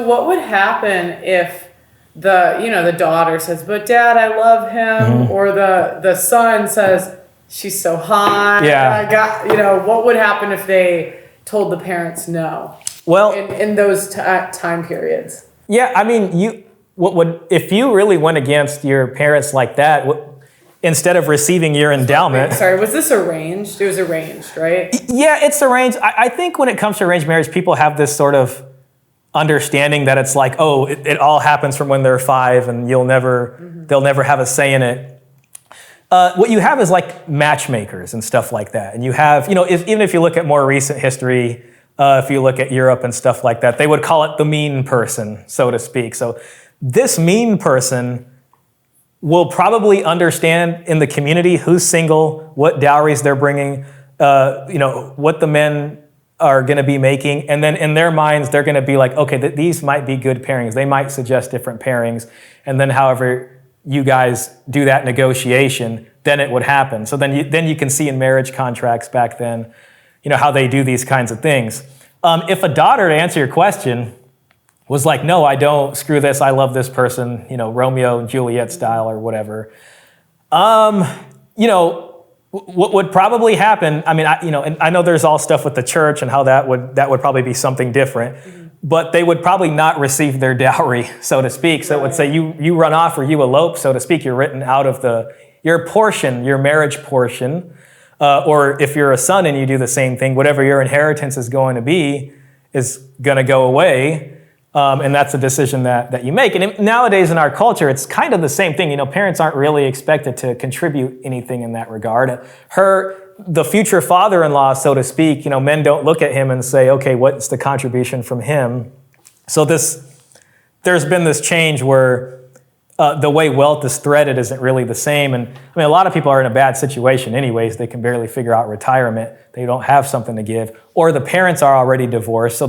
what would happen if the daughter says, "But Dad, I love him," or the son says, "She's so hot." Yeah. What would happen if they told the parents no? Well, in those time periods. Yeah, I mean, if you really went against your parents like that, instead of receiving your endowment. Sorry, was this arranged? It was arranged, right? Yeah, it's arranged. I think when it comes to arranged marriage, people have this sort of understanding that it's like, oh, it all happens from when they're 5 and they'll never have a say in it. What you have is like matchmakers and stuff like that. And you have, even if you look at more recent history, if you look at Europe and stuff like that, they would call it the mean person, so to speak. So this mean person will probably understand in the community who's single, what dowries they're bringing, what the men are going to be making. And then in their minds, they're going to be like, okay, these might be good pairings. They might suggest different pairings. And then however you guys do that negotiation, then it would happen. So then you can see in marriage contracts back then, how they do these kinds of things. If a daughter, to answer your question, was like, no, I don't, screw this, I love this person, Romeo and Juliet style or whatever. What would probably happen, and I know there's all stuff with the church and how that would probably be something different, but they would probably not receive their dowry, so to speak. So it would say you run off or you elope, so to speak, you're written out of your portion, your marriage portion, or if you're a son and you do the same thing, whatever your inheritance is going to be is going to go away. And that's a decision that you make. And nowadays in our culture, it's kind of the same thing. Parents aren't really expected to contribute anything in that regard. The future father-in-law, so to speak, men don't look at him and say, okay, what's the contribution from him? So there's been this change where the way wealth is threaded isn't really the same. And a lot of people are in a bad situation anyways. They can barely figure out retirement. They don't have something to give. Or the parents are already divorced, so